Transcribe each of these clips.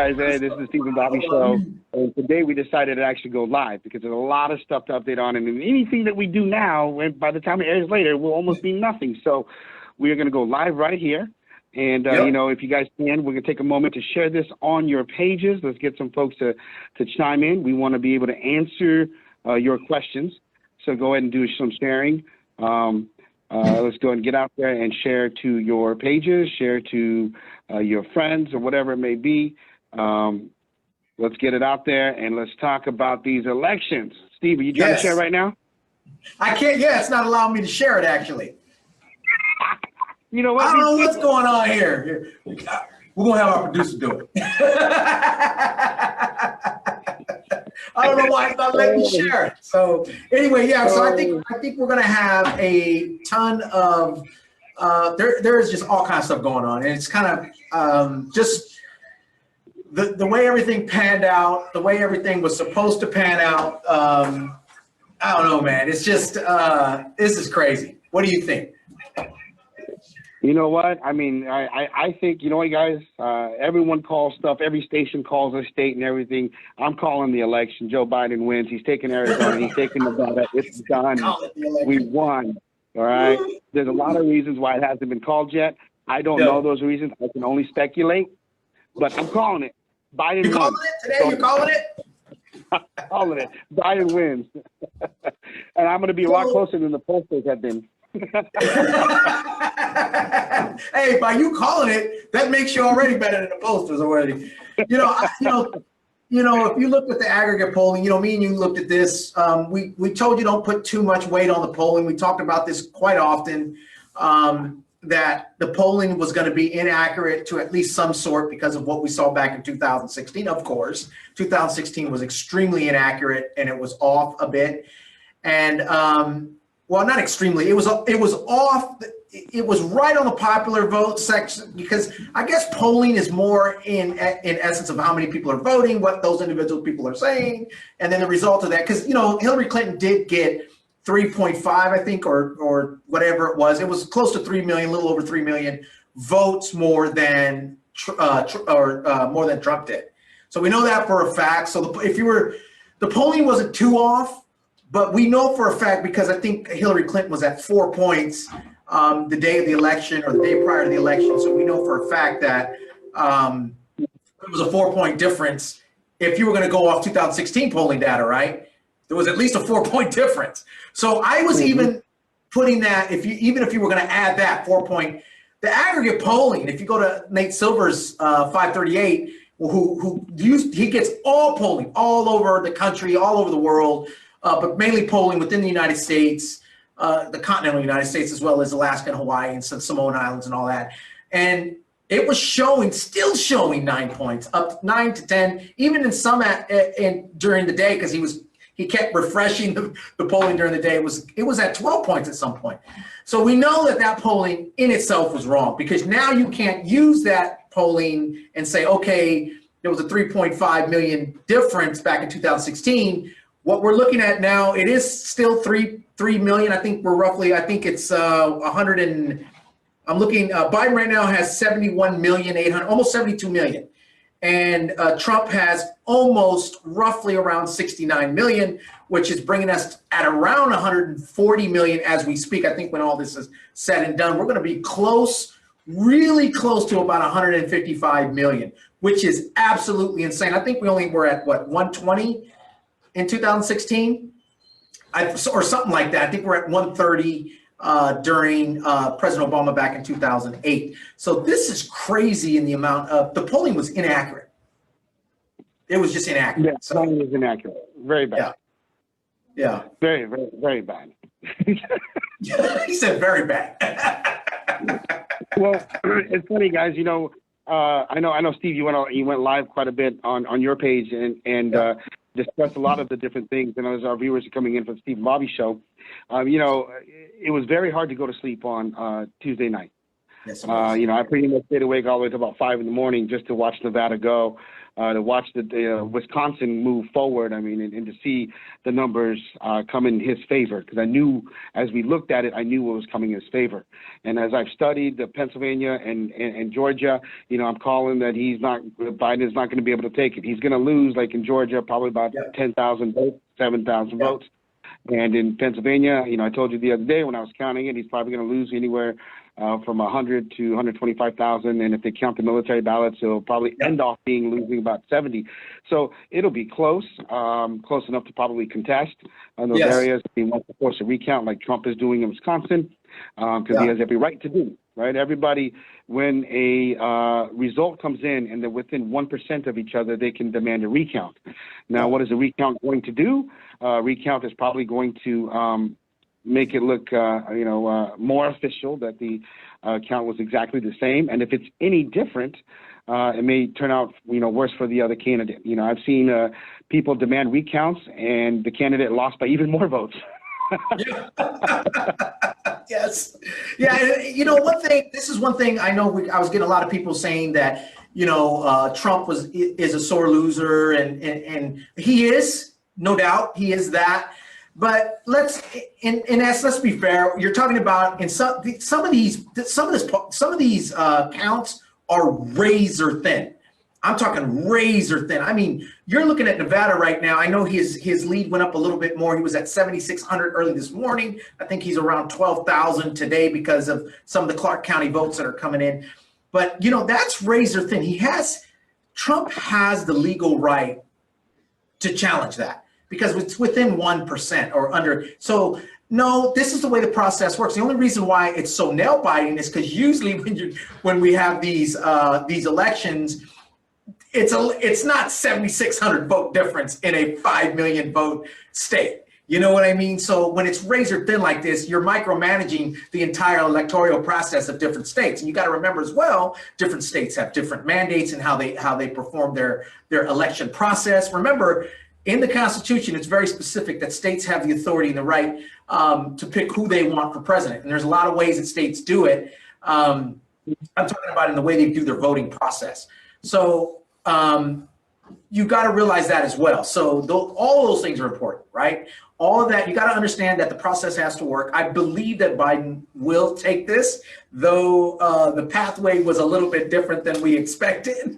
guys. Hey, this is the Stephen Bobby Show. And today we decided to actually go live because there's a lot of stuff to update on. And anything that we do now, by the time it airs later, will almost be nothing. So we are going to go live right here. And, you know, if you guys can, we're going to take a moment to share this on your pages. Let's get some folks to chime in. We want to be able to answer your questions. So go ahead and do some sharing. Let's go and get out there and share to your pages, share to your friends or whatever it may be. Let's get it out there and let's talk about these elections. Steve, are you trying to share right now? I can't. Yeah, it's not allowing me to share it, actually. You know what? I don't know what's going on here. We're going to have our producer do it. I don't know why it's not letting me share it. So anyway, yeah. So I think we're gonna have a ton of there is just all kinds of stuff going on, and it's kind of just the way everything panned out, the way everything was supposed to pan out. I don't know, man. It's just this is crazy. What do you think? You know what? I mean, I think, you know what, guys? Everyone calls stuff. Every station calls a state and everything. I'm calling the election. Joe Biden wins. He's taking Arizona. He's taking Nevada. It's done. We won. All right? There's a lot of reasons why it hasn't been called yet. I don't know those reasons. I can only speculate. But I'm calling it. Biden wins. You're calling it today? You're calling it? I'm calling it. Biden wins. And I'm going to be a lot closer than the pollsters have been. Hey, by you calling it, that makes you already better than the posters already. You know, if you look at the aggregate polling, you know, me and you looked at this. We told you don't put too much weight on the polling. We talked about this quite often, that the polling was going to be inaccurate to at least some sort because of what we saw back in 2016. Of course, 2016 was extremely inaccurate and it was off a bit. And well, not extremely. It was off. It was right on the popular vote section because I guess polling is more in essence of how many people are voting, what those individual people are saying, and then the result of that. Because you know Hillary Clinton did get 3.5, I think, or whatever it was. It was close to 3 million, a little over 3 million votes more than more than Trump did. So we know that for a fact. So the polling wasn't too off. But we know for a fact, because I think Hillary Clinton was at 4 points the day of the election or the day prior to the election. So we know for a fact that it was a 4-point difference. If you were going to go off 2016 polling data, right? There was at least a 4-point difference. So I was even putting that, even if you were going to add that 4-point, the aggregate polling, if you go to Nate Silver's 538, he gets all polling all over the country, all over the world, but mainly polling within the United States, the continental United States, as well as Alaska and Hawaii and some Samoan Islands and all that. And it was still showing 9 points, up 9 to 10, even in some during the day, because he kept refreshing the polling during the day. It was at 12 points at some point. So we know that polling in itself was wrong, because now you can't use that polling and say, okay, there was a 3.5 million difference back in 2016. What we're looking at now, it is still 3 million. I think we're roughly, I think it's 100 and I'm looking, Biden right now has 71,800,000, almost 72 million. And Trump has almost roughly around 69 million, which is bringing us at around 140 million as we speak. I think when all this is said and done, we're going to be close, really close to about 155 million, which is absolutely insane. I think we only were at what, 120 in 2016, or something like that. I think we're at 130 during President Obama back in 2008. So this is crazy in the amount of, the polling was inaccurate. It was just inaccurate. Yeah, so, polling was inaccurate. Very bad. Yeah. Very, very, very bad. He said very bad. Well, it's funny, guys. You know, I know, Steve. You went live quite a bit on your page and discussed a lot of the different things. And as our viewers are coming in from Steve and Bobby show, you know, it was very hard to go to sleep on Tuesday night. Yes, you know, I pretty much stayed awake all the way to about 5 in the morning just to watch Nevada go. to watch the Wisconsin move forward. I mean, and to see the numbers come in his favor, because I knew as we looked at it, I knew what was coming in his favor. And as I've studied the Pennsylvania and Georgia, I'm calling that Biden is not going to be able to take it. He's going to lose, like in Georgia, probably about 10,000 votes, 7,000 votes. And in Pennsylvania, I told you the other day when I was counting it, he's probably going to lose anywhere from 100 to 125,000. And if they count the military ballots, it'll probably end off losing about 70. So it'll be close enough to probably contest in those areas. He wants to force a recount like Trump is doing in Wisconsin, because he has every right to do. Right? Everybody, when a result comes in and they're within 1% of each other, they can demand a recount. Now, what is a recount going to do? Recount is probably going to make it look, more official that the count was exactly the same. And if it's any different, it may turn out, worse for the other candidate. I've seen people demand recounts and the candidate lost by even more votes. Yes. Yeah. One thing, this is one thing I know I was getting a lot of people saying that, Trump is a sore loser, and he is, no doubt, he is that. But let's be fair. You're talking about some of these counts are razor thin. I'm talking razor thin. I mean, you're looking at Nevada right now. I know his lead went up a little bit more. He was at 7,600 early this morning. I think he's around 12,000 today because of some of the Clark County votes that are coming in. But, that's razor thin. Trump has the legal right to challenge that because it's within 1% or under. So, no, this is the way the process works. The only reason why it's so nail biting is because usually when we have these elections, it's not 7,600 vote difference in a 5 million vote state. You know what I mean? So when it's razor thin like this, you're micromanaging the entire electoral process of different states. And you got to remember as well, different states have different mandates and how they perform their election process. Remember, in the Constitution, it's very specific that states have the authority and the right to pick who they want for president. And there's a lot of ways that states do it. I'm talking about in the way they do their voting process. So you got to realize that as well. So all those things are important, right? All of that, you got to understand that the process has to work. I believe that Biden will take this, though the pathway was a little bit different than we expected,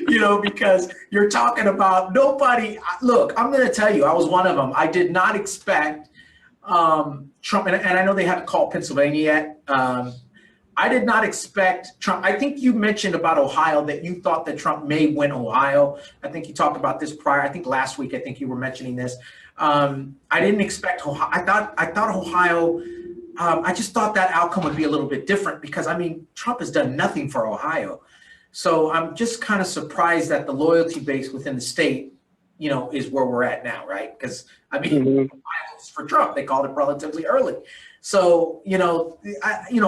because you're talking about nobody. Look, I'm going to tell you, I was one of them. I did not expect Trump, and I know they haven't called Pennsylvania yet. I did not expect Trump. I think you mentioned about Ohio that you thought that Trump may win Ohio. I think you talked about this prior. I think last week, I think you were mentioning this. I didn't expect Ohio. I thought Ohio, I just thought that outcome would be a little bit different because, Trump has done nothing for Ohio. So I'm just kind of surprised that the loyalty base within the state, is where we're at now, right? Because, Ohio is for Trump. They called it relatively early. So,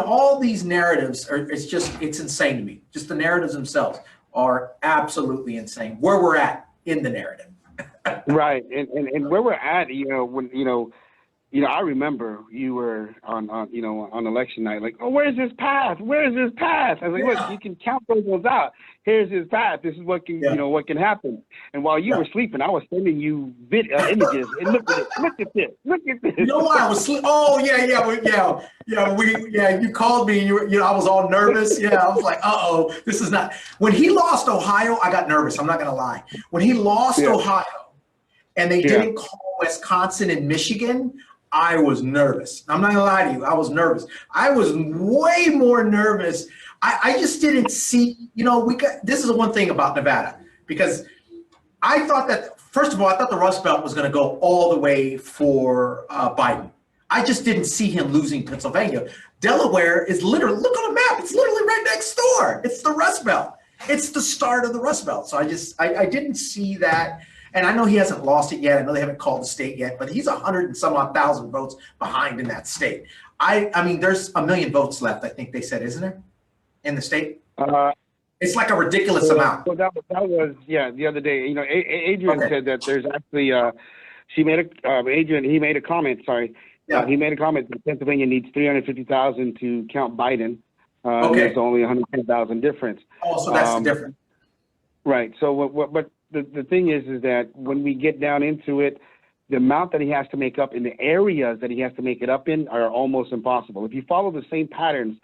all these narratives it's insane to me. Just the narratives themselves are absolutely insane where we're at in the narrative. Right. And where we're at, when, I remember you were on election night, like, oh, where's his path? Where's his path? I was like, look, you can count those ones out. Here's his path. This is what can, what can happen. And while you were sleeping, I was sending you images. And look at it. Look at this. Look at this. You know why I was sleeping? Oh, yeah. You called me and I was all nervous. Yeah. I was like, uh-oh, this is not. When he lost Ohio, I got nervous. I'm not going to lie. When he lost Ohio and they didn't call Wisconsin and Michigan, I was nervous. I'm not gonna lie to you. I was nervous. I was way more nervous. I just didn't see, this is the one thing about Nevada, because I thought that, first of all, I thought the Rust Belt was gonna go all the way for Biden. I just didn't see him losing Pennsylvania. Delaware is literally, look on the map, it's literally right next door. It's the Rust Belt. It's the start of the Rust Belt. So I didn't see that. And I know he hasn't lost it yet. I know they haven't called the state yet, but he's 100 and some odd thousand votes behind in that state. There's 1 million votes left, I think they said, isn't there, in the state? It's like a ridiculous amount. Well, that was the other day. Adrian said that there's actually he made a comment. Sorry, he made a comment that Pennsylvania needs 350,000 to count Biden. There's only 110,000 difference. Oh, so that's the difference. Right. So but the thing is that when we get down into it, the amount that he has to make up in the areas that he has to make it up in are almost impossible. If you follow the same patterns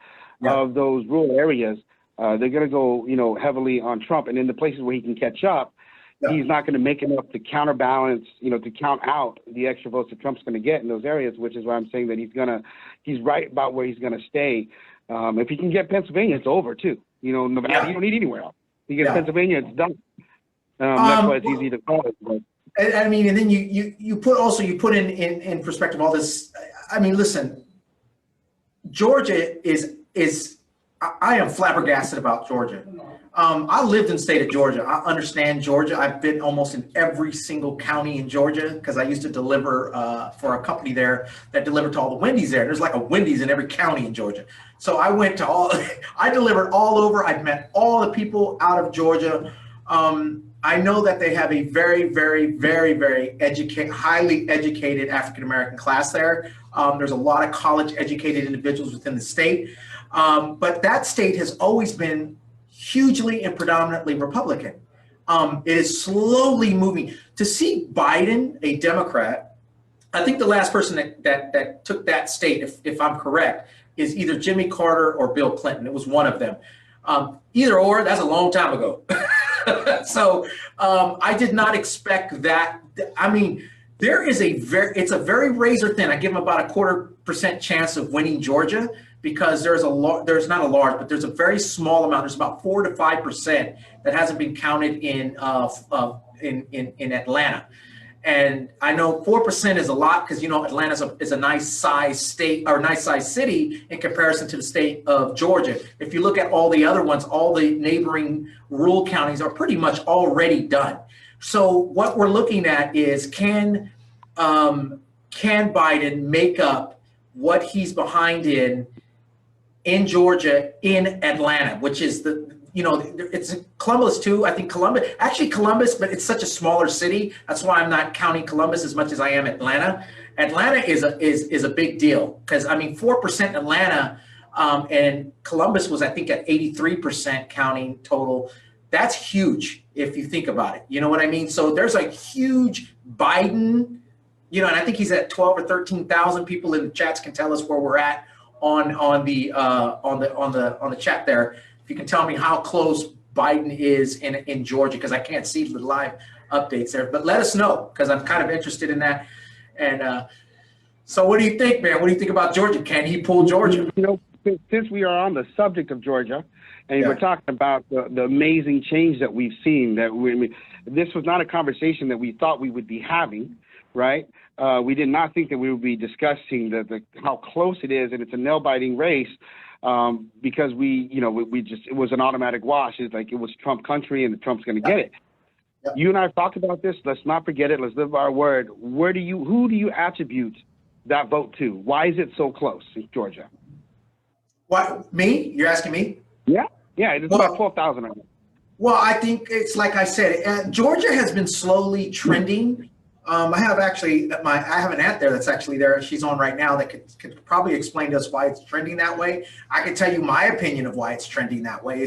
of those rural areas, they're going to go, heavily on Trump. And in the places where he can catch up, he's not going to make enough to counterbalance, to count out the extra votes that Trump's going to get in those areas, which is why I'm saying that he's right about where he's going to stay. If he can get Pennsylvania, it's over too. Nevada, you don't need anywhere else. You get Pennsylvania, it's done. That's why it's easy to call it. But. I mean, and then you put in perspective all this. I mean, listen, Georgia is I am flabbergasted about Georgia. I lived in the state of Georgia. I understand Georgia. I've been almost in every single county in Georgia because I used to deliver for a company there that delivered to all the Wendy's there. There's like a Wendy's in every county in Georgia. So I went to I delivered all over. I've met all the people out of Georgia. I know that they have a very, very, very, very highly educated African-American class there. There's a lot of college educated individuals within the state. But that state has always been hugely and predominantly Republican. It is slowly moving. To see Biden, a Democrat, I think the last person that took that state, if I'm correct, is either Jimmy Carter or Bill Clinton. It was one of them. Either or, that's a long time ago. So I did not expect that. I mean, it's a very razor thin. I give them about a 0.25% chance of winning Georgia because there's not a large, but there's a very small amount. There's about 4 to 5% that hasn't been counted in Atlanta. And I know 4% is a lot because, Atlanta is a nice size state or nice size city in comparison to the state of Georgia. If you look at all the other ones, all the neighboring rural counties are pretty much already done. So what we're looking at is can Biden make up what he's behind in Georgia, in Atlanta, which is it's Columbus too. I think Columbus, but it's such a smaller city. That's why I'm not counting Columbus as much as I am Atlanta. Atlanta is a big deal because 4% Atlanta, and Columbus was I think at 83% counting total. That's huge if you think about it. You know what I mean? So there's a huge Biden, and I think he's at 12 or 13,000 people in the chats can tell us where we're at on the chat there. If you can tell me how close Biden is in Georgia, because I can't see the live updates there, but let us know because I'm kind of interested in that. And so what do you think, man? What do you think about Georgia? Can he pull Georgia? Since we are on the subject of Georgia, and we're talking about the amazing change that we've seen, this was not a conversation that we thought we would be having, right? We did not think that we would be discussing how close it is, and it's a nail-biting race because it was an automatic wash. It's like it was Trump country, and Trump's going to get it. Yep. You and I have talked about this. Let's not forget it. Let's live by our word. Who do you attribute that vote to? Why is it so close in Georgia? What, me? You're asking me? Yeah, it's about 12,000 right now. Well, I think it's like I said, Georgia has been slowly trending. I have an aunt there that's actually there. She's on right now that could probably explain to us why it's trending that way. I can tell you my opinion of why it's trending that way.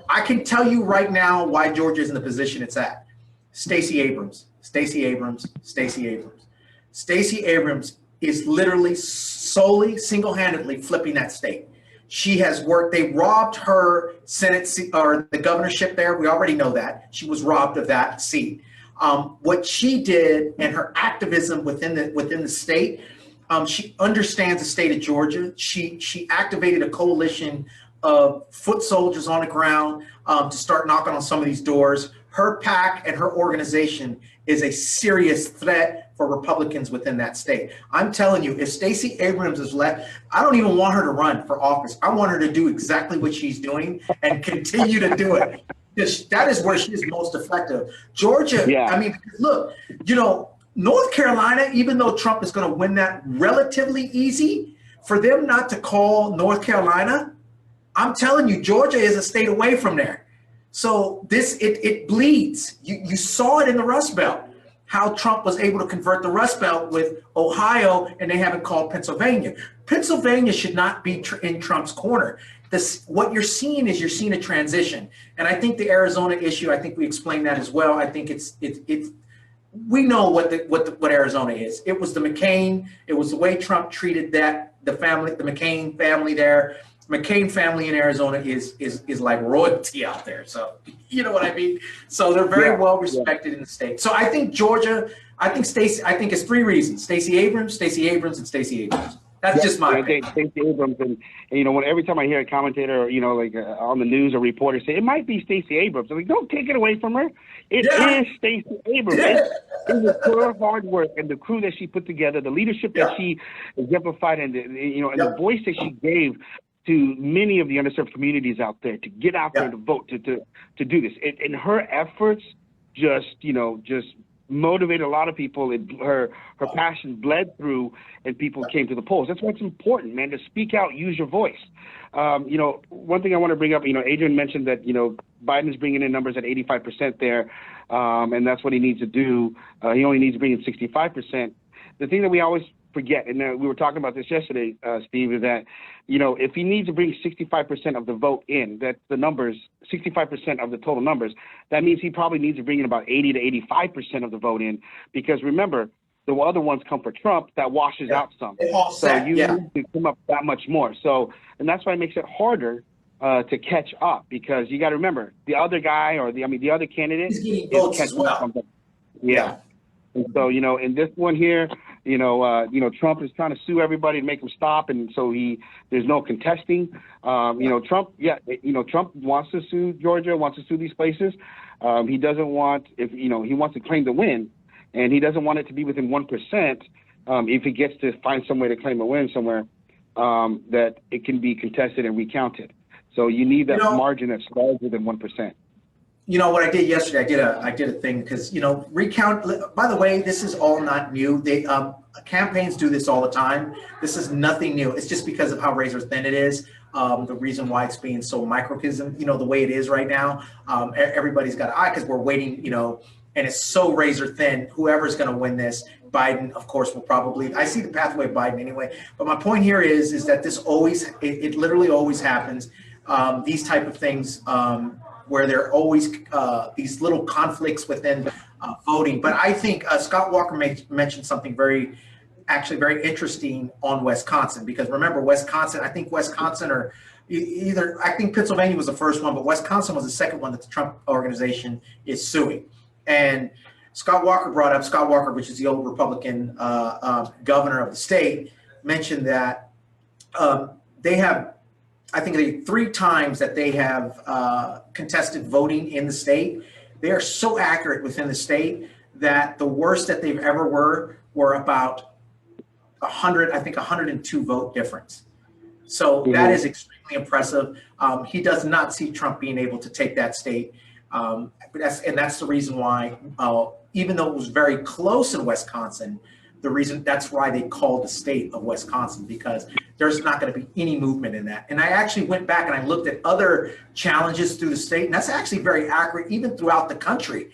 I can tell you right now why Georgia is in the position it's at. Stacey Abrams is literally solely single-handedly flipping that state. She has worked. They robbed her Senate seat or the governorship there. We already know that she was robbed of that seat. What she did and her activism within the state, she understands the state of Georgia. She activated a coalition of foot soldiers on the ground to start knocking on some of these doors. Her PAC and her organization is a serious threat for Republicans within that state. I'm telling you, if Stacey Abrams is left, I don't even want her to run for office. I want her to do exactly what she's doing and continue to do it. That is where she is most effective. Georgia, look, North Carolina, even though Trump is going to win that relatively easy, for them not to call North Carolina, I'm telling you, Georgia is a state away from there. So it bleeds. You saw it in the Rust Belt, how Trump was able to convert the Rust Belt with Ohio, and they haven't called Pennsylvania. Pennsylvania should not be in Trump's corner. what you're seeing is you're seeing a transition. And I think the Arizona issue, I think we explained that as well. I think it's we know what Arizona is. It was the McCain. It was the way Trump treated the McCain family there. McCain family in Arizona is like royalty out there. So you know what I mean. So they're very well respected in the state. So I think Georgia. I think it's 3 reasons: Stacey Abrams, and Stacey Abrams. That's just my opinion. Stacey Abrams, and every time I hear a commentator, on the news, a reporter say it might be Stacey Abrams, I'm like, don't take it away from her. It is Stacey Abrams. It was her hard work and the crew that she put together, the leadership that she exemplified, and the voice that she gave to many of the underserved communities out there to get out there to vote, to do this. And her efforts just motivated a lot of people. Her passion bled through, and people came to the polls. That's why it's important, man, to speak out, use your voice. One thing I want to bring up, Adrian mentioned that, Biden's bringing in numbers at 85% there, and that's what he needs to do. He only needs to bring in 65%. The thing that we always forget, and we were talking about this yesterday, Steve, is that, if he needs to bring 65% of the vote in, that's the numbers, 65% of the total numbers, that means he probably needs to bring in about 80 to 85% of the vote in, because remember, the other ones come for Trump, that washes out some. So you need to come up that much more. So, and that's why it makes it harder to catch up, because you got to remember, the other guy or the other candidate is getting votes as well. And so, in this one here, Trump is trying to sue everybody to make him stop, and so there's no contesting. Trump wants to sue Georgia, wants to sue these places. He doesn't want, he wants to claim the win, and he doesn't want it to be within 1%. If he gets to find some way to claim a win somewhere, that it can be contested and recounted. So you need that margin that's larger than 1%. What I did yesterday, I did a thing because, recount, by the way, this is all not new. Campaigns do this all the time. This is nothing new. It's just because of how razor thin it is. The reason why it's being so microcosm, the way it is right now. Everybody's got an eye because we're waiting, and it's so razor thin. Whoever's going to win this, Biden, of course, will probably, I see the pathway of Biden anyway. But my point here is that this it literally always happens. These type of things, where there are always these little conflicts within voting. But I think Scott Walker mentioned something very interesting on Wisconsin, because remember, I think Pennsylvania was the first one, but Wisconsin was the second one that the Trump organization is suing. And Scott Walker, which is the old Republican governor of the state, mentioned that they have, I think 3 times that they have contested voting in the state. They are so accurate within the state that the worst that they've ever were about 102 vote difference. So that is extremely impressive. He does not see Trump being able to take that state. That's the reason why, even though it was very close in Wisconsin, that's why they called the state of Wisconsin, because there's not going to be any movement in that. And I actually went back and I looked at other challenges through the state, and that's actually very accurate, even throughout the country.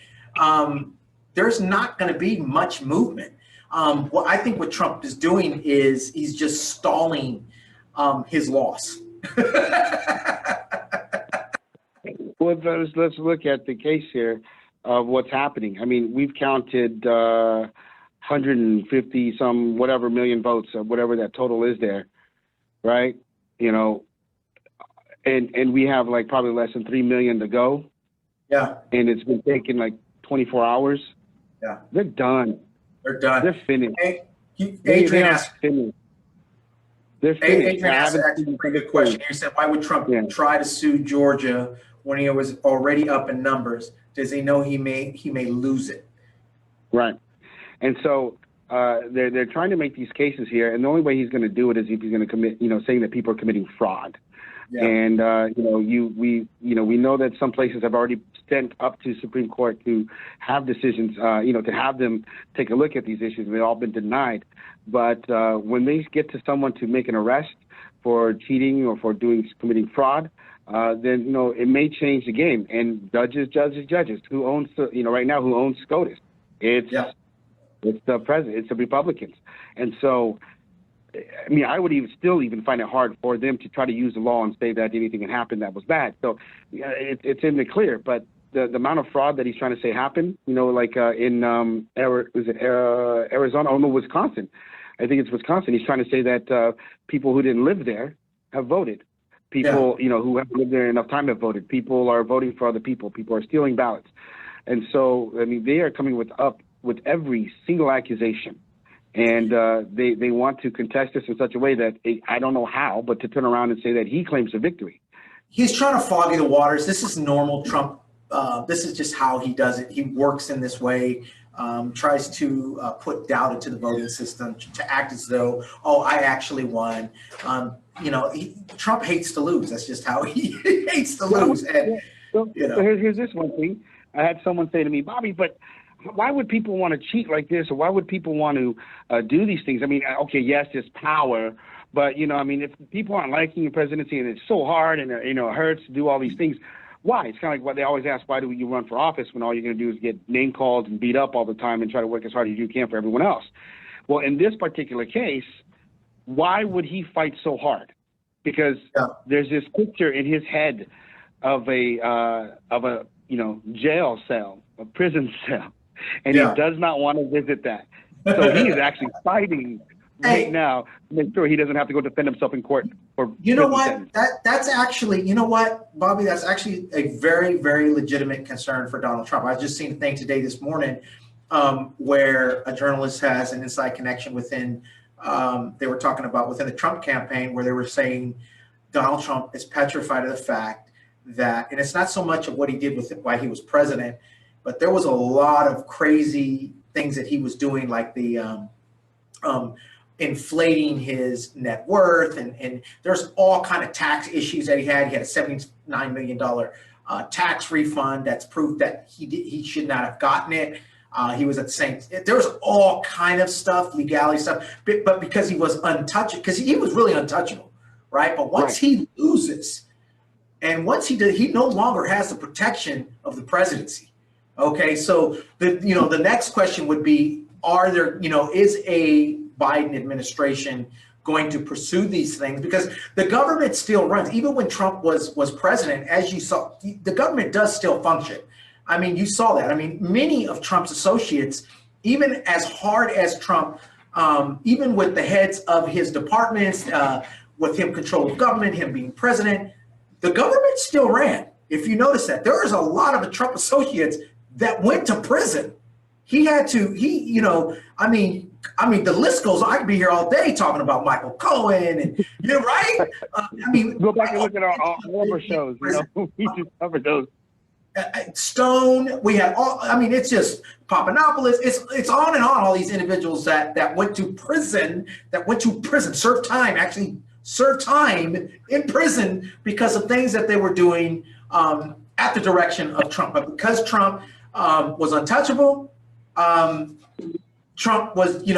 There's not going to be much movement. What I think what Trump is doing is he's just stalling his loss. Well, let's look at the case here of what's happening. I mean, we've counted 150 some whatever million votes, or whatever that total is there, right? And we have like probably less than 3 million to go. Yeah. And it's been taking like 24 hours. Yeah. They're done. They're done. They're finished. Hey, Adrian asked. They're finished. Adrian asked actually a pretty good question. He said, why would Trump try to sue Georgia when he was already up in numbers? Does he know he may lose it? Right. And so they're trying to make these cases here, and the only way he's going to do it is if he's going to commit, saying that people are committing fraud. Yeah. And we know that some places have already sent up to Supreme Court to have decisions, to have them take a look at these issues. They've all been denied. But when they get to someone to make an arrest for cheating or for committing fraud, then it may change the game. And judges. Who owns right now? Who owns SCOTUS? It's the president. It's the Republicans. And so I mean, I would even find it hard for them to try to use the law and say that anything had happened that was bad. So yeah, it's in the clear, but the amount of fraud that he's trying to say happened, like in Arizona, oh no, Wisconsin. I think it's Wisconsin. He's trying to say that people who didn't live there have voted. People, who haven't lived there enough time have voted. People are voting for other people. People are stealing ballots. And so, I mean, they are coming with every single accusation. And they want to contest this in such a way that I don't know how, but to turn around and say that he claims a victory. He's trying to foggy the waters. This is normal Trump. This is just how he does it. He works in this way, tries to put doubt into the voting system, to act as though, oh, I actually won. Trump hates to lose. That's just how he hates to lose. And, so here's this one thing. I had someone say to me, Bobby, but why would people want to cheat like this? Or why would people want to do these things? I mean, okay, yes, there's power. But, I mean, if people aren't liking the presidency and it's so hard and, it hurts to do all these things, why? It's kind of like what they always ask, why do you run for office when all you're going to do is get name called and beat up all the time and try to work as hard as you can for everyone else? Well, in this particular case, why would he fight so hard? Because there's this picture in his head of a jail cell, a prison cell, and he does not want to visit that. So he is actually fighting right now to make sure he doesn't have to go defend himself in court. That's actually, Bobby, that's actually a very, very legitimate concern for Donald Trump. I just seen a thing today, this morning, where a journalist has an inside connection within, they were talking about within the Trump campaign, where they were saying Donald Trump is petrified of the fact that, and it's not so much of what he did with it while he was president, but there was a lot of crazy things that he was doing, like the inflating his net worth, and there's all kind of tax issues that he had. He had a $79 million tax refund. That's proof that he should not have gotten it. He was at the same. There was all kind of stuff, legality stuff, but because he was untouchable, because he was really untouchable, right? But once he loses, and once he did, he no longer has the protection of the presidency. Okay, so the next question would be: are there, is a Biden administration going to pursue these things? Because the government still runs. Even when Trump was president, as you saw, the government does still function. I mean, you saw that. I mean, many of Trump's associates, even as hard as Trump, even with the heads of his departments, with him control of government, him being president, the government still ran. If you notice that, there is a lot of the Trump associates that went to prison. He had to, I mean, the list goes on. I could be here all day talking about Michael Cohen, and you're right. I mean, go back and look at our former shows. We just covered those. Stone, we had all. I mean, it's just Papadopoulos. It's on and on. All these individuals that went to prison, served time in prison because of things that they were doing at the direction of Trump. But because Trump was untouchable. Trump was, he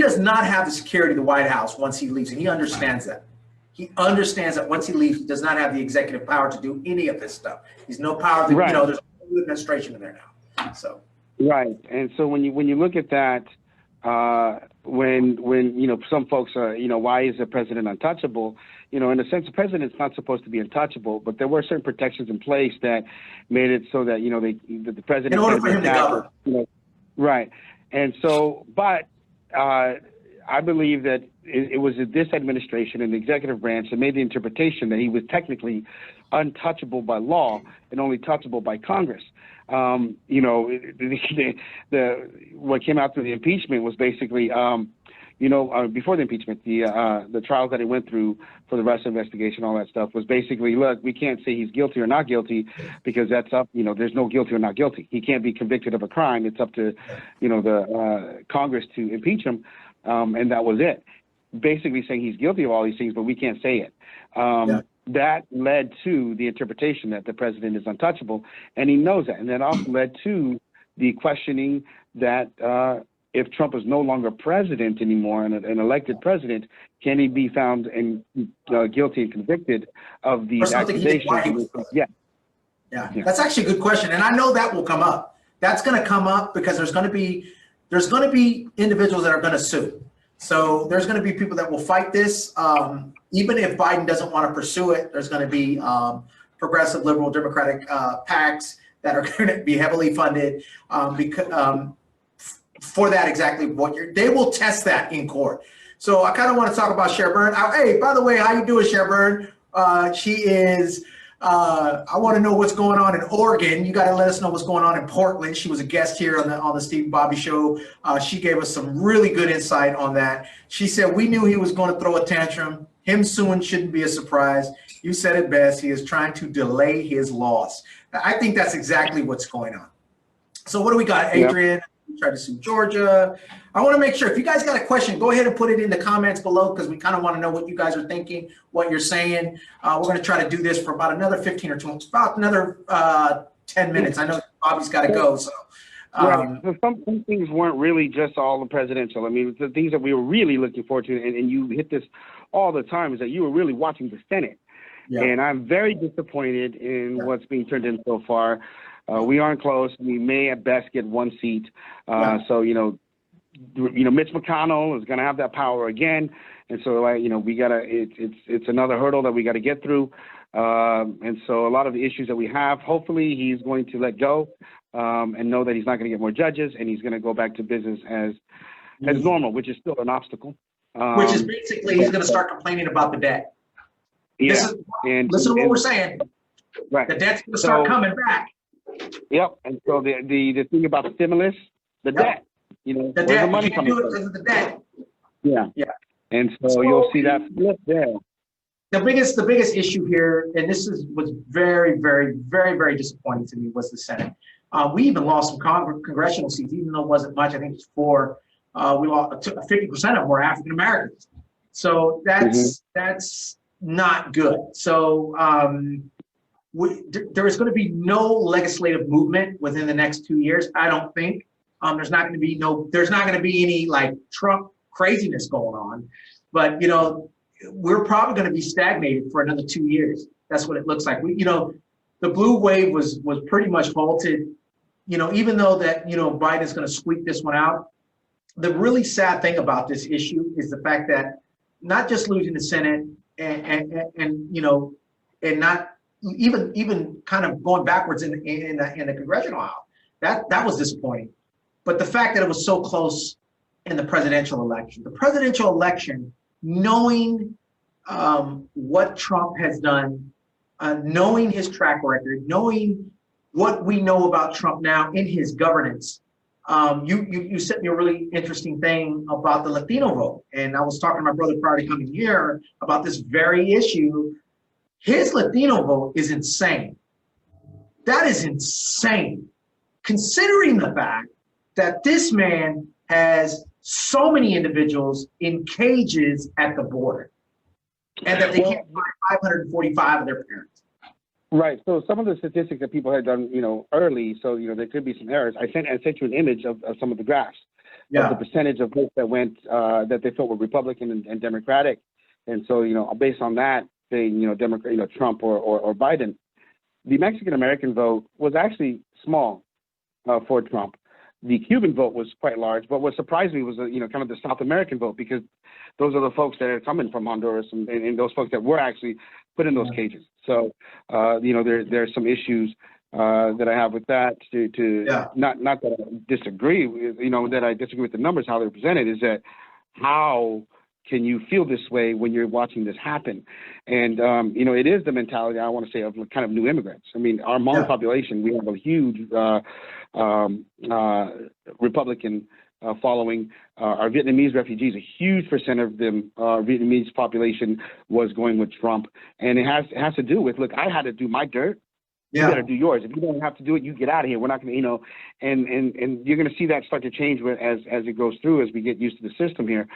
does not have the security of the White House once he leaves, and he understands that. He understands that once he leaves, he does not have the executive power to do any of this stuff. He's no power to, there's no administration in there now. So. Right, and so when you look at that, when some folks are, why is the president untouchable? In a sense, the president's not supposed to be untouchable, but there were certain protections in place that made it so that the president. In order for him to govern. Right, and so, but I believe that it was this administration and the executive branch that made the interpretation that he was technically untouchable by law and only touchable by Congress. What came out through the impeachment was basically, before the impeachment, the trials that he went through for the Russia investigation, all that stuff was basically, look, we can't say he's guilty or not guilty because that's up, there's no guilty or not guilty. He can't be convicted of a crime. It's up to, the Congress to impeach him. And that was it. Basically saying he's guilty of all these things, but we can't say it. That led to the interpretation that the president is untouchable, and he knows that. And that also led to the questioning that if Trump is no longer president anymore and an elected president, can he be found guilty and convicted of these accusations? Yeah, that's actually a good question, and I know that will come up. That's going to come up because there's going to be individuals that are going to sue. So there's going to be people that will fight this. Even if Biden doesn't want to pursue it, there's going to be progressive, liberal, Democratic PACs that are going to be heavily funded for that exactly what they will test that in court. So I kind of want to talk about Cher Byrne. Hey, by the way, how you doing, Cher Byrne? She is. I want to know what's going on in Oregon. You got to let us know what's going on in Portland. She was a guest here on the Steve Bobby Show. She gave us some really good insight on that. She said, we knew he was going to throw a tantrum. Him suing shouldn't be a surprise. You said it best. He is trying to delay his loss. I think that's exactly what's going on. So what do we got, Adrian? Yep. Tried to sue Georgia. I want to make sure if you guys got a question, go ahead and put it in the comments below because we kind of want to know what you guys are thinking, what you're saying. We're going to try to do this for about another 15 or 20, about another 10 minutes. I know Bobby's got to go. So, so some things weren't really just all the presidential. I mean, the things that we were really looking forward to, and you hit this all the time, is that you were really watching the Senate. Yeah. And I'm very disappointed in what's being turned in so far. We aren't close. We may at best get one seat. So, Mitch McConnell is going to have that power again. And so, we got to, it's another hurdle that we got to get through. And so a lot of the issues that we have, hopefully he's going to let go and know that he's not going to get more judges and he's going to go back to business as normal, which is still an obstacle. Which is basically he's going to start complaining about the debt. Yeah. Listen to what we're saying. Right. The debt's going to start coming back. Yep. And so the thing about the stimulus, the debt, the debt, the money you can't do it because of the debt. Yeah. And so you'll see that flip there. The biggest issue here, and this was very, very, very, very disappointing to me, was the Senate. We even lost some congressional seats, even though it wasn't much. I think it's 4. We lost 50% of them were African Americans. So that's not good. So there is going to be no legislative movement within the next 2 years. I don't think there's not going to be any like Trump craziness going on, but we're probably going to be stagnated for another 2 years. That's what it looks like. The blue wave was pretty much halted. Even though that Biden's going to squeak this one out. The really sad thing about this issue is the fact that not just losing the Senate and not even kind of going backwards in the congressional aisle, that was disappointing. But the fact that it was so close in the presidential election, knowing what Trump has done, knowing his track record, knowing what we know about Trump now in his governance, you sent me a really interesting thing about the Latino vote. And I was talking to my brother prior to coming here about this very issue. His Latino vote is insane. That is insane, considering the fact that this man has so many individuals in cages at the border and that they can't find 545 of their parents. Right. So some of the statistics that people had done, early, so, there could be some errors. I sent you an image of some of the graphs of the percentage of votes that went, that they felt were Republican and Democratic. And so, based on that, saying, Democrat, Trump or Biden, the Mexican-American vote was actually small for Trump. The Cuban vote was quite large, but what surprised me was, kind of the South American vote, because those are the folks that are coming from Honduras and those folks that were actually put in those cages. So, there's some issues that I have with that. Not that I disagree with, that I disagree with the numbers, how they're presented, is that how can you feel this way when you're watching this happen? And, it is the mentality, I want to say, of kind of new immigrants. I mean, our Hmong population, we have a huge Republican following. Our Vietnamese refugees, a huge percent of them, Vietnamese population was going with Trump. And it has to do with, look, I had to do my dirt. You better do yours. If you don't have to do it, you get out of here. We're not going to, and you're going to see that start to change as it goes through, as we get used to the system here.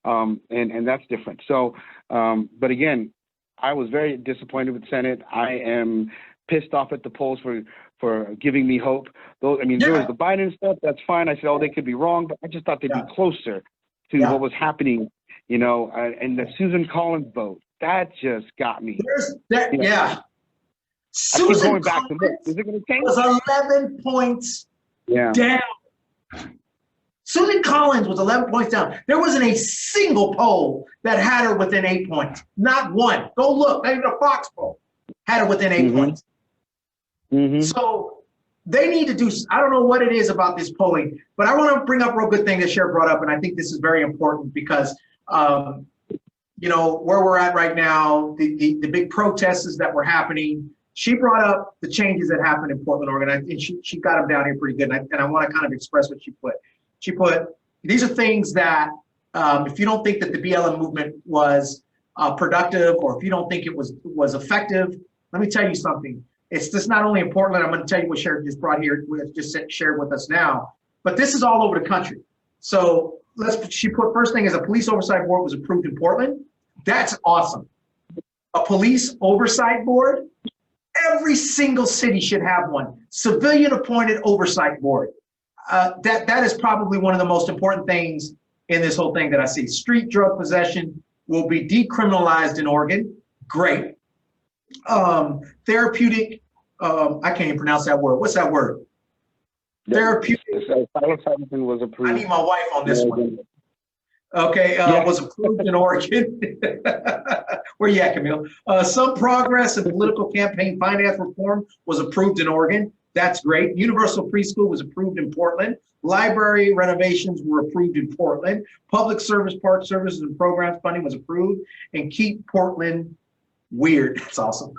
And that's different. So, but again, I was very disappointed with the Senate. I am pissed off at the polls for giving me hope. There was the Biden stuff. That's fine. I said, they could be wrong, but I just thought they'd be closer to what was happening, and the Susan Collins vote, that just got me. Susan back to look. Is it going to change? Was 11 points down. Susan Collins was 11 points down. There wasn't a single poll that had her within 8 points. Not one. Go look. Not even a Fox poll had her within 8 points. So they need to do, I don't know what it is about this polling, but I want to bring up a real good thing that Cher brought up, and I think this is very important because, you know, where we're at right now, the big protests that were happening, she brought up the changes that happened in Portland, Oregon, and she got them down here pretty good, and I want to kind of express what she put. She put, these are things that if you don't think that the BLM movement was productive, or if you don't think it was effective, let me tell you something. It's just not only in Portland. I'm going to tell you what Cher just brought here, just shared with us now, but this is all over the country. So she put, first thing is a police oversight board was approved in Portland. That's awesome. A police oversight board, every single city should have one. Civilian appointed oversight board. That is probably one of the most important things in this whole thing that I see. Street drug possession will be decriminalized in Oregon. Great. Therapeutic, I can't even pronounce that word. What's that word? Therapeutic. Psilocybin was approved. I need my wife on this one. Okay, was approved in Oregon. Where you at, Camille? Some progress in political campaign finance reform was approved in Oregon. That's great. Universal preschool was approved in Portland. Library renovations were approved in Portland. Public service, park services and programs funding was approved. And keep Portland weird. That's awesome.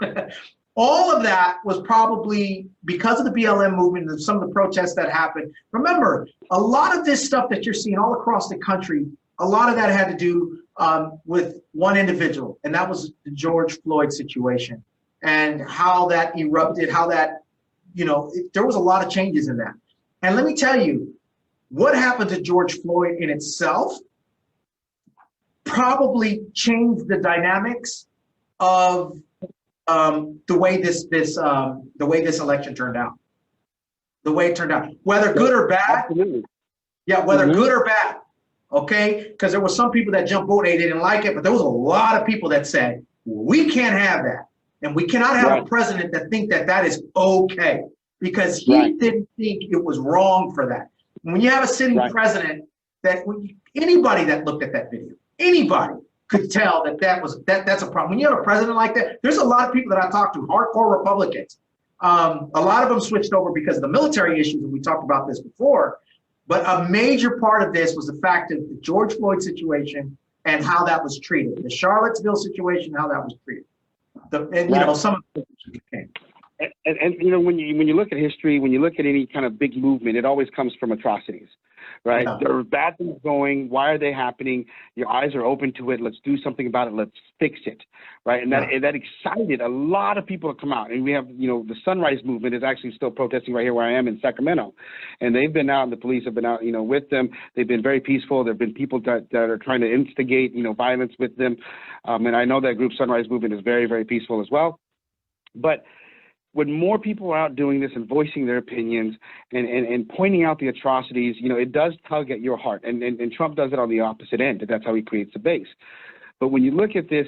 All of that was probably because of the BLM movement and some of the protests that happened. Remember, a lot of this stuff that you're seeing all across the country, a lot of that had to do with one individual, and that was the George Floyd situation and how that erupted, how that, you know, there was a lot of changes in that. And let me tell you, what happened to George Floyd in itself probably changed the dynamics of the way this election turned out, the way it turned out, whether good or bad. Absolutely. Yeah, whether good or bad. Okay, because there were some people that jumped vote, they didn't like it, but there was a lot of people that said we can't have that, and we cannot have a president that think that that is okay, because he didn't think it was wrong for that. When you have a sitting president, that anybody that looked at that video, anybody could tell that that's a problem. When you have a president like that, there's a lot of people that I talked to, hardcore Republicans. A lot of them switched over because of the military issues, and we talked about this before. But a major part of this was the fact of the George Floyd situation and how that was treated. The Charlottesville situation, how that was treated. You know, some of the came. And you know, when you look at history, when you look at any kind of big movement, it always comes from atrocities, right? Yeah. There are bad things going. Why are they happening? Your eyes are open to it. Let's do something about it. Let's fix it, right? And that excited a lot of people to come out. And we have, you know, the Sunrise Movement is actually still protesting right here where I am in Sacramento, and they've been out, and the police have been out, you know, with them. They've been very peaceful. There've been people that are trying to instigate, you know, violence with them, and I know that group Sunrise Movement is very, very peaceful as well, but when more people are out doing this and voicing their opinions and pointing out the atrocities, you know, it does tug at your heart. And Trump does it on the opposite end. That's how he creates the base. But when you look at this,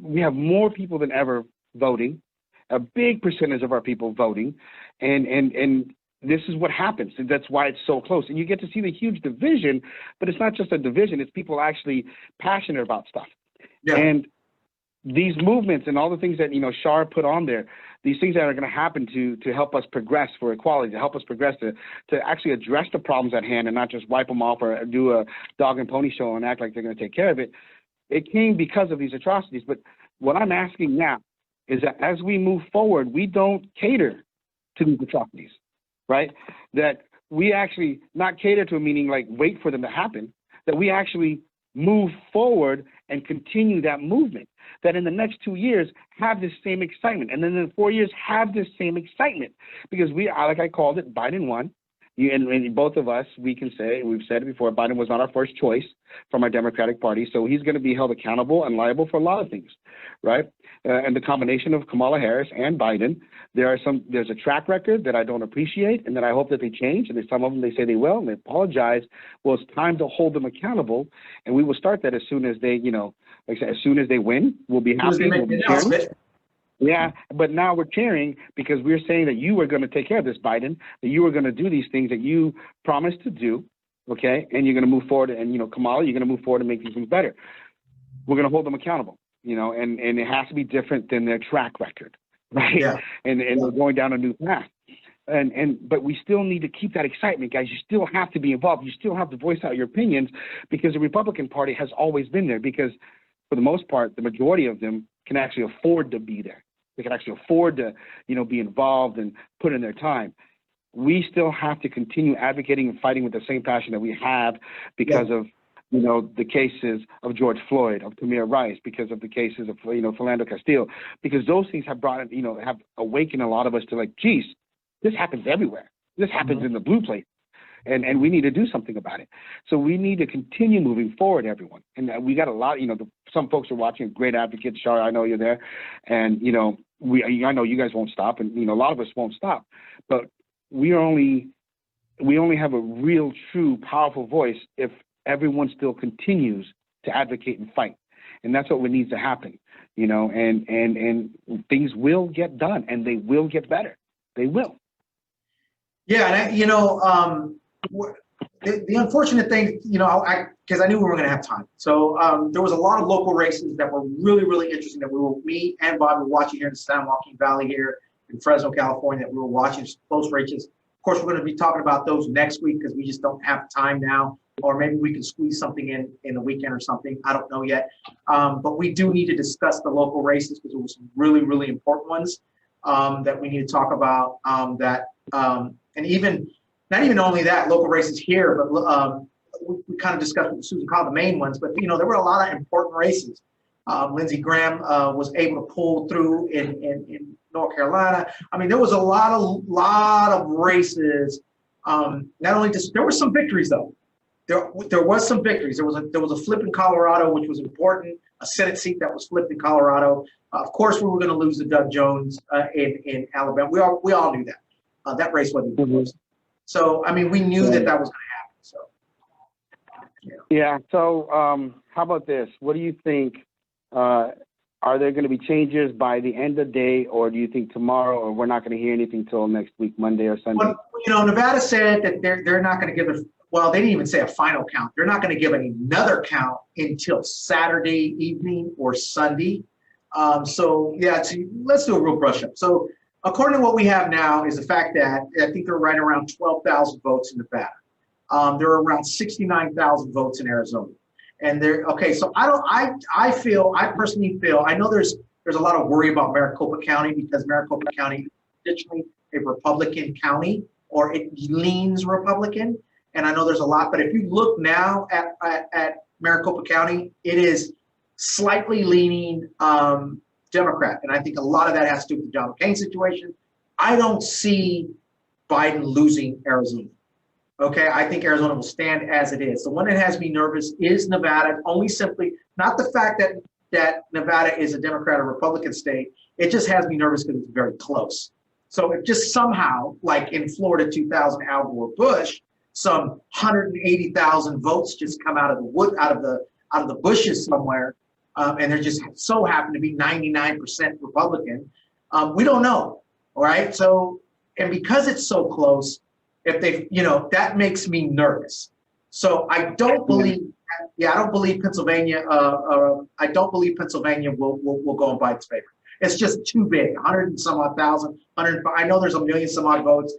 we have more people than ever voting, a big percentage of our people voting. And this is what happens. That's why it's so close. And you get to see the huge division, but it's not just a division. It's people actually passionate about stuff. Yeah. And these movements and all the things that, you know, Shar put on there, these things that are going to happen to help us progress for equality, to help us progress to actually address the problems at hand and not just wipe them off or do a dog and pony show and act like they're going to take care of it. It came because of these atrocities. But what I'm asking now is that as we move forward, we don't cater to these atrocities, right? That we actually not cater to, meaning like wait for them to happen, that we actually move forward and continue that movement, that in the next 2 years have this same excitement, and then in 4 years have this same excitement, because we, like I called it, Biden won. And both of us, we can say, we've said it before, Biden was not our first choice from our Democratic Party, so he's going to be held accountable and liable for a lot of things, right? And the combination of Kamala Harris and Biden, there's a track record that I don't appreciate, and that I hope that they change. And some of them, they say they will, and they apologize. Well, it's time to hold them accountable, and we will start that as soon as they, you know, like I said, as soon as they win, we'll be happy. We'll be cheering. Yeah, but now we're cheering because we're saying that you are going to take care of this, Biden, that you are going to do these things that you promised to do, okay? And you're going to move forward, and, you know, Kamala, you're going to move forward and make these things better. We're going to hold them accountable, you know, and it has to be different than their track record, right? Yeah. And they're going down a new path. But we still need to keep that excitement, guys. You still have to be involved. You still have to voice out your opinions, because the Republican Party has always been there, because for the most part, the majority of them can actually afford to be there. They can actually afford to, you know, be involved and put in their time. We still have to continue advocating and fighting with the same passion that we have, because of, you know, the cases of George Floyd, of Tamir Rice, because of the cases of, you know, Philando Castile, because those things have brought, you know, have awakened a lot of us to, like, geez, this happens everywhere. This happens in the blue place. And we need to do something about it. So we need to continue moving forward, everyone. And we got a lot, you know, some folks are watching, great advocates. Shar, I know you're there. And, you know, I know you guys won't stop, and, you know, a lot of us won't stop. But we only have a real, true, powerful voice if everyone still continues to advocate and fight. And that's what needs to happen, you know, and things will get done, and they will get better. They will. Yeah, and you know, the unfortunate thing, you know, because I knew we were going to have time. So there was a lot of local races that were really, really interesting that me and Bob were watching here in the San Joaquin Valley here in Fresno, California, that we were watching, close races. Of course, we're going to be talking about those next week, because we just don't have time now, or maybe we can squeeze something in the weekend or something. I don't know yet. But we do need to discuss the local races, because there were some really, really important ones that we need to talk about, and even, not even only that, local races here, but we kind of discussed with Susan Collins the main ones, but, you know, there were a lot of important races. Lindsey Graham was able to pull through in North Carolina. I mean, there was a lot of races. Not only just, there were some victories though. There was some victories. There was a flip in Colorado, which was important, a Senate seat that was flipped in Colorado. Of course, we were going to lose to Doug Jones in Alabama. We all knew that. That race wasn't close. So, I mean, we knew that was going to happen. So, yeah. So, how about this? What do you think? Are there going to be changes by the end of the day, or do you think tomorrow, or we're not going to hear anything till next week, Monday or Sunday? Well, you know, Nevada said that they're not going to give well, they didn't even say a final count. They're not going to give another count until Saturday evening or Sunday. So yeah, let's do a real brush up. So according to what we have now is the fact that I think they're right around 12,000 votes in Nevada. There are around 69,000 votes in Arizona. And so I personally feel, I know there's a lot of worry about Maricopa County, because Maricopa County is traditionally a Republican county, or it leans Republican. And I know there's a lot, but if you look now at Maricopa County, it is slightly leaning Democrat. And I think a lot of that has to do with the John McCain situation. I don't see Biden losing Arizona. Okay, I think Arizona will stand as it is. The one that has me nervous is Nevada, only simply, not the fact that Nevada is a Democrat or Republican state. It just has me nervous because it's very close. So if just somehow, like in Florida 2000, Al Gore Bush, some 180,000 votes just come out of the bushes somewhere, and they're just so happen to be 99% Republican. We don't know, all right? So, and because it's so close, if they, you know, that makes me nervous. So I don't believe, I don't believe Pennsylvania. I don't believe Pennsylvania will go in Biden's favor. It's just too big. 100 and some odd thousand. I know there's a million some odd votes.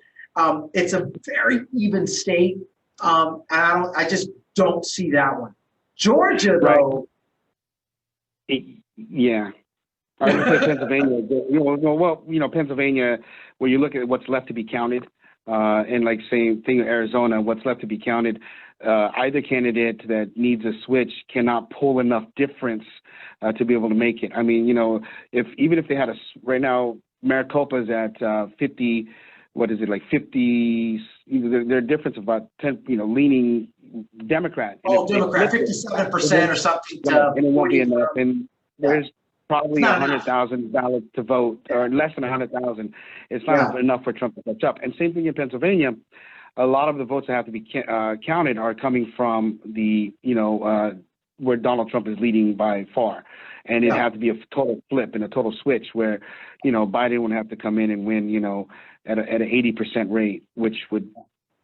It's a very even state, and I just don't see that one. Georgia, though. Yeah. I would say Pennsylvania. Pennsylvania, where you look at what's left to be counted. And like same thing with Arizona, what's left to be counted, either candidate that needs a switch cannot pull enough difference to be able to make it. I mean, you know, even if they had right now, Maricopa's at 50, what is it, like 50, their difference of about 10, you know, leaning Democrat. Oh, Democrat, 57% or something. And it won't be enough. And there's probably 100,000 ballots to vote, or less than 100,000. It's not enough for Trump to catch up. And same thing in Pennsylvania. A lot of the votes that have to be counted are coming from the, you know, where Donald Trump is leading by far. And it had to be a total flip and a total switch where, you know, Biden would have to come in and win, you know, at an 80% rate, which would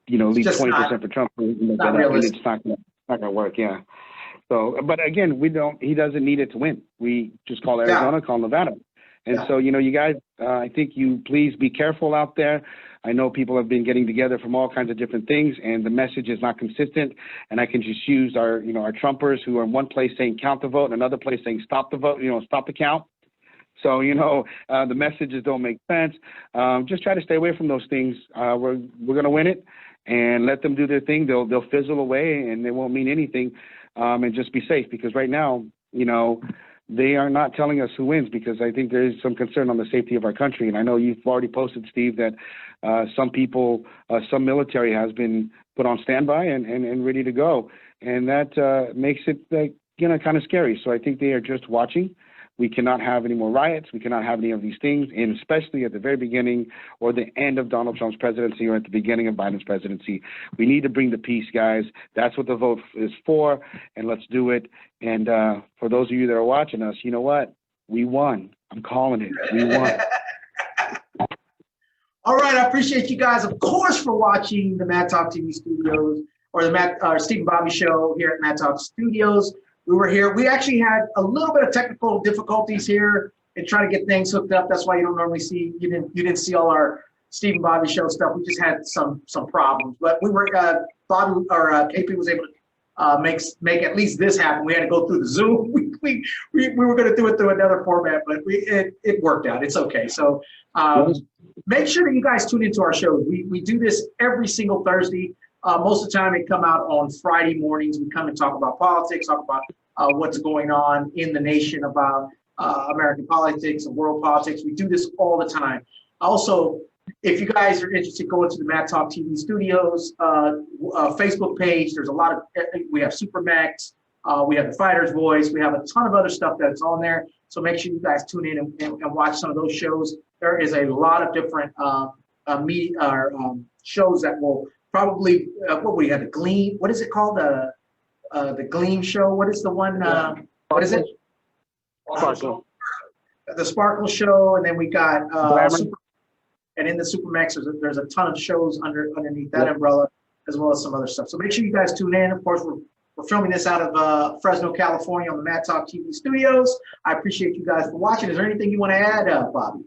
leave just 20% for Trump. not realistic. It's not gonna work. Yeah. So, but again, he doesn't need it to win. We just call Arizona, call Nevada. And so, you guys, I think you please be careful out there. I know people have been getting together from all kinds of different things, and the message is not consistent. And I can just use our Trumpers who are in one place saying count the vote, and another place saying stop the vote, stop the count. So, the messages don't make sense. Just try to stay away from those things. We're going to win it, and let them do their thing. They'll fizzle away, and they won't mean anything. And just be safe, because right now, they are not telling us who wins, because I think there is some concern on the safety of our country. And I know you've already posted, Steve, that some people, some military has been put on standby and ready to go. And that makes it kind of scary. So I think they are just watching. We cannot have any more riots. We cannot have any of these things, and especially at the very beginning or the end of Donald Trump's presidency or at the beginning of Biden's presidency. We need to bring the peace, guys. That's what the vote is for, and let's do it. And for those of you that are watching us, you know what? We won. I'm calling it. We won. All right. I appreciate you guys, of course, for watching the Mad Talk TV studios, or the Steve and Bobby show here at Mad Talk Studios. We were here. We actually had a little bit of technical difficulties here in trying to get things hooked up. That's why you don't normally see, you didn't see all our Steve and Bobby show stuff. We just had some problems, but we were Bobby or KP was able to make at least this happen. We had to go through the Zoom. We were going to do it through another format, but it worked out. It's okay. So make sure that you guys tune into our shows. We do this every single Thursday. Most of the time, it come out on Friday mornings. We come and talk about politics, talk about what's going on in the nation, about American politics and world politics. We do this all the time. Also, if you guys are interested, go into the Mad Talk TV studios Facebook page. There's a lot of, we have Supermax, we have the Fighter's Voice, we have a ton of other stuff that's on there. So make sure you guys tune in and watch some of those shows. There is a lot of different media shows that will probably what we have, the Gleam. What is it called? The Gleam show. What is the one? What is it? Sparkle. The Sparkle show, and then we got and in the Supermax there's a ton of shows underneath that umbrella, as well as some other stuff. So make sure you guys tune in. Of course, we're filming this out of Fresno, California, on the Mad Talk TV studios. I appreciate you guys for watching. Is there anything you want to add, Bobby?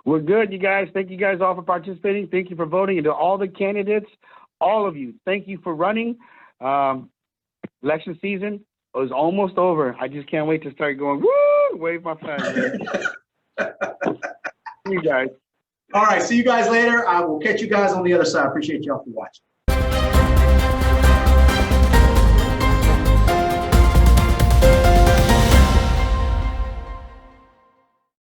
We're good, you guys. Thank you guys all for participating. Thank you for voting. And to all the candidates, all of you, thank you for running. Election season is almost over. I just can't wait to start going, woo, wave my flag, man. See you guys. All right, see you guys later. I will catch you guys on the other side. Appreciate y'all for watching.